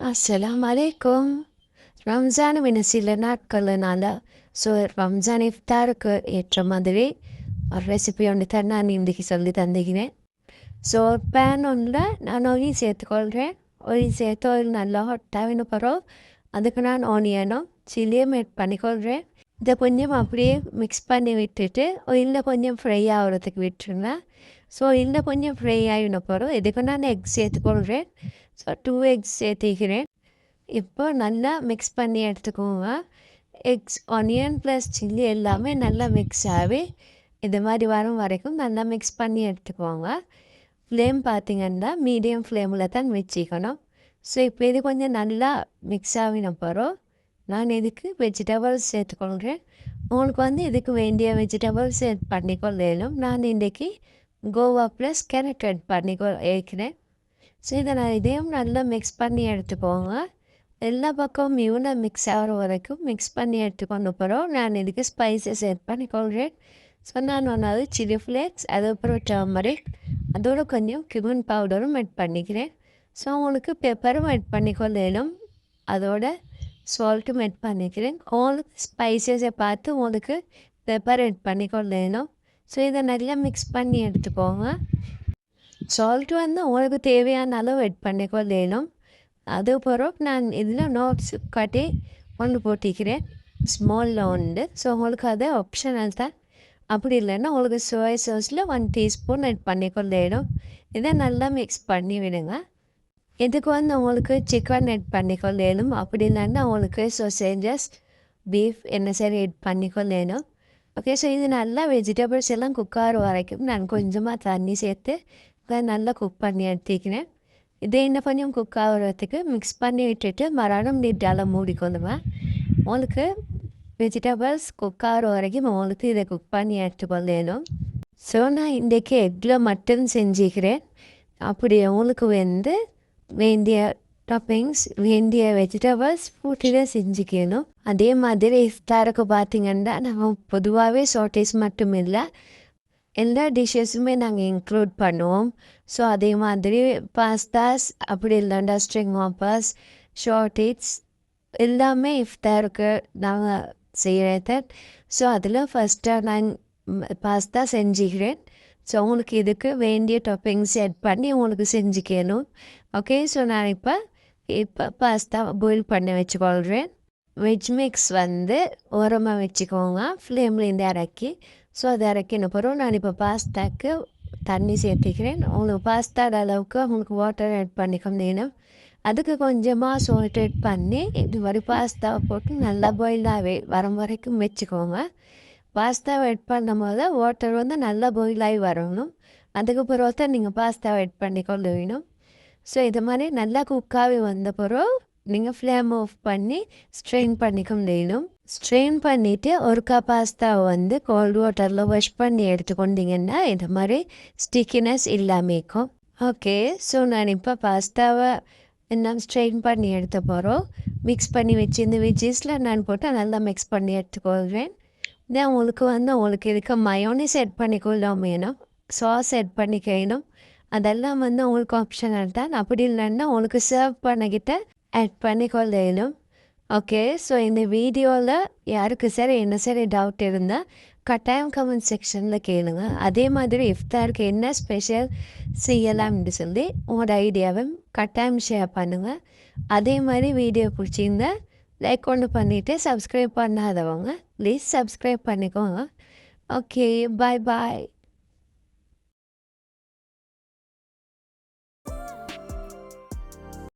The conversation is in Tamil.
அஸ்ஸலாமு அலைக்கும். ரம்ஜான் இன்னும் சில நாட்கள்னால ஸோ ரம்ஜான் இஃப்தாருக்கு ஏற்ற மாதிரி ஒரு ரெசிபி ஒன்று தான் நான் இன்றைக்கி சொல்லி தந்துக்கிறேன். ஸோ பேன் ஒன்றில் நான் ஆயில் சேர்த்துக்கொள்கிறேன். ஆயில் சேர்த்து ஆயில் நல்லா ஹாட்டாகின பிறகு அதுக்கு நான் ஆனியனும் சில்லியும் ஆட் பண்ணிக்கொள்கிறேன். இதை கொஞ்சம் அப்படியே மிக்ஸ் பண்ணி விட்டுட்டு ஆயிலில் கொஞ்சம் ஃப்ரை ஆகிறதுக்கு விட்டுருங்க. ஸோ ஆயிலில் கொஞ்சம் ஃப்ரை ஆகின பிறகு இதுக்கு நான் எக் சேர்த்துக்கொள்கிறேன். ஸோ 2 எக்ஸ் சேர்த்திக்கிறேன். இப்போ நல்லா மிக்ஸ் பண்ணி எடுத்துக்கோங்க. எக்ஸ் ஆனியன் ப்ளஸ் சில்லி எல்லாமே நல்லா மிக்ஸ் ஆகி இது மாதிரி வரும் வரைக்கும் நல்லா மிக்ஸ் பண்ணி எடுத்துக்கோங்க. ஃப்ளேம் பார்த்திங்கன்னா மீடியம் ஃப்ளேமில் தான் வச்சுக்கணும். ஸோ இப்போ இது கொஞ்சம் நல்லா மிக்ஸ் ஆகின பிறகு நான் இதுக்கு வெஜிடபிள்ஸ் சேர்த்துக்கொள்கிறேன். உங்களுக்கு இதுக்கு வேண்டிய வெஜிடபிள்ஸ் ஆட் பண்ணிக்கொள்ளணும். நான் இன்றைக்கி கோவா ப்ளஸ் கேரட் ஆட் ஏற்கிறேன். ஸோ இதை நான் இதையும் நல்லா மிக்ஸ் பண்ணி எடுத்துக்கோங்க. எல்லா பக்கமும் ஈவனாக மிக்ஸ் ஆகிற வரைக்கும் மிக்ஸ் பண்ணி எடுத்துக்கொண்டு பிறகு நான் இதுக்கு ஸ்பைசஸ் ஆட் பண்ணிக்கொள்கிறேன். ஸோ நான் ஒன்றாவது சில்லி ஃப்ளேக்ஸ், அதுக்கப்புறம் டர்மரிக், அதோட கொஞ்சம் கிமன் பவுடரும் ஆட் பண்ணிக்கிறேன். ஸோ உங்களுக்கு பெப்பரும் ஆட் பண்ணிக்கொள்ளணும். அதோட சால்ட்டும் ஆட் பண்ணிக்கிறேன். உங்களுக்கு ஸ்பைசஸை பார்த்து உங்களுக்கு பெப்பர் ஆட் பண்ணிக்கொள்ளணும். ஸோ இதை நல்லா மிக்ஸ் பண்ணி எடுத்துக்கோங்க. சால்ட்டு உங்களுக்கு தேவையான அளவு ஆட் பண்ணிக்கொள்ளணும். அதுக்கப்புறம் நான் இதில் நோட்ஸ் கட்டி ஒன்று போட்டிக்கிறேன், ஸ்மாலில் உண்டு. ஸோ உங்களுக்கு அது ஆப்ஷனல் தான். அப்படி இல்லைன்னா உங்களுக்கு சோயா சாஸில் 1 டீஸ்பூன் ஆட் பண்ணிக்கொள்ளணும். இதை நல்லா மிக்ஸ் பண்ணி விடுங்க. இதுக்கு உங்களுக்கு சிக்கன் ஆட் பண்ணிக்கொள்ளணும். அப்படி இல்லைன்னா உங்களுக்கு சோசேஜஸ், பீஃப் என்ன சரி ஆட் பண்ணிக்கொள்ளணும். ஓகே, ஸோ இது நல்லா வெஜிடபிள்ஸ் எல்லாம் குக் ஆகிற வரைக்கும் நான் கொஞ்சமாக தண்ணி சேர்த்து நல்லா குக் பண்ணி எடுத்துக்கிறேன். இதை இன்னும் கொஞ்சம் குக் ஆகிறதுக்கு மிக்ஸ் பண்ணி விட்டுட்டு மறுபடியும் நீட்டால் மூடிக்கொள்ளுவேன். உங்களுக்கு வெஜிடபிள்ஸ் குக் ஆகிற வரைக்கும் உங்களுக்கு இதை குக் பண்ணி எடுத்துக்கொள்ளணும். ஸோ நான் இன்றைக்கி எக்கில் மட்டும் செஞ்சுக்கிறேன். அப்படி உங்களுக்கு வேண்டிய டாப்பிங்ஸ், வேண்டிய வெஜிடபிள்ஸ் போட்டு செஞ்சுக்கணும். அதே மாதிரி இஃப்தாருக்கு பார்த்திங்கன்னா நாங்கள் பொதுவாகவே ஷார்ட்டேஜ் மட்டும் இல்லை, எல்லா டிஷ்ஷஸுமே நாங்கள் இன்க்ளூட் பண்ணுவோம். ஸோ அதே மாதிரி பாஸ்தாஸ், அப்படி இல்லைண்டா ஸ்ட்ரிங் வாப்பர்ஸ், ஷார்ட்டேஜ் எல்லாமே இஃப்தாருக்கு நாங்கள் செய்கிறது. ஸோ அதில் ஃபஸ்ட்டாக நான் பாஸ்தா செஞ்சுக்கிறேன். ஸோ உங்களுக்கு இதுக்கு வேண்டிய டாப்பிங்ஸ் ஆட் பண்ணி உங்களுக்கு செஞ்சுக்கணும். ஓகே, ஸோ நான் இப்போ பாஸ்தா பாயில் பண்ணி வச்சுக்கொள்கிறேன். வெஜ் மிக்ஸ் ஓரமாக வச்சுக்கோங்க, ஃப்ளேம்லேருந்து இறக்கி. ஸோ அதை இறக்கின பிறகு நான் இப்போ பாஸ்தாக்கு தண்ணி சேர்த்துக்கிறேன். உங்களுக்கு பாஸ்தாட அளவுக்கு உங்களுக்கு வாட்டர் ஆட் பண்ணிக்கணும். அதுக்கு கொஞ்சமாக சால்ட் ஆட் பண்ணி இது மாதிரி பாஸ்தாவை போட்டு நல்லா பாயிலாகவே வரும் வரைக்கும் வச்சுக்கோங்க. பாஸ்தாவை ஆட் பண்ணும் போது வாட்டர் நல்லா பாயிலாகி வரணும். அதுக்கு பிறகு தான் நீங்கள் பாஸ்தாவை ஆட் பண்ணிக்கொள்ள வேணும். ஸோ இது மாதிரி நல்லா குக்காகி வந்த பிறகு நீங்கள் ஃப்ளேம் ஆஃப் பண்ணி ஸ்ட்ரெயின் பண்ணிக்க முடியணும். ஸ்ட்ரெயின் பண்ணிவிட்டு ஒரு கப் பாஸ்தாவை கோல்டு வாட்டரில் வாஷ் பண்ணி எடுத்துக்கொண்டிங்கன்னா இது மாதிரி ஸ்டிக்கினஸ் இல்லாமல் இருக்கும். ஓகே, ஸோ நான் இப்போ பாஸ்தாவை என்ன ஸ்ட்ரெயின் பண்ணி எடுத்த பிறகு மிக்ஸ் பண்ணி வச்சு இந்த வெஜ்ஜஸில் நான் போட்டு நல்லா மிக்ஸ் பண்ணி எடுத்துக்கொள்கிறேன். then உங்களுக்கு இதுக்கு மயோனிஸ் ஆட் பண்ணிக்கொள்ளாம வேணும், சாஸ் ஆட் பண்ணிக்கணும். அதெல்லாம் உங்களுக்கு ஆப்ஷனல் தான். அப்படி இல்லைன்னா உங்களுக்கு சர்வ் பண்ணிக்கிட்ட ஆட் பண்ணிக்கொள்ளணும். ஓகே, ஸோ இந்த வீடியோவில் யாருக்கு சரி என்ன சரி டவுட் இருந்தால் கட்டாயம் கமெண்ட் செக்ஷனில் கேளுங்க. அதே மாதிரி இஃப்தாருக்கு என்ன ஸ்பெஷல் செய்யலாம்னு சொல்லி உங்களோட ஐடியாவை கட்டாயம் ஷேர் பண்ணுங்கள். அதே மாதிரி வீடியோ பிடிச்சிருந்தா லைக் ஒன்று பண்ணிவிட்டு சப்ஸ்கிரைப் பண்ணாதவங்க ப்ளீஸ் சப்ஸ்கிரைப் பண்ணிக்கோங்க. ஓகே, பாய் பாய்.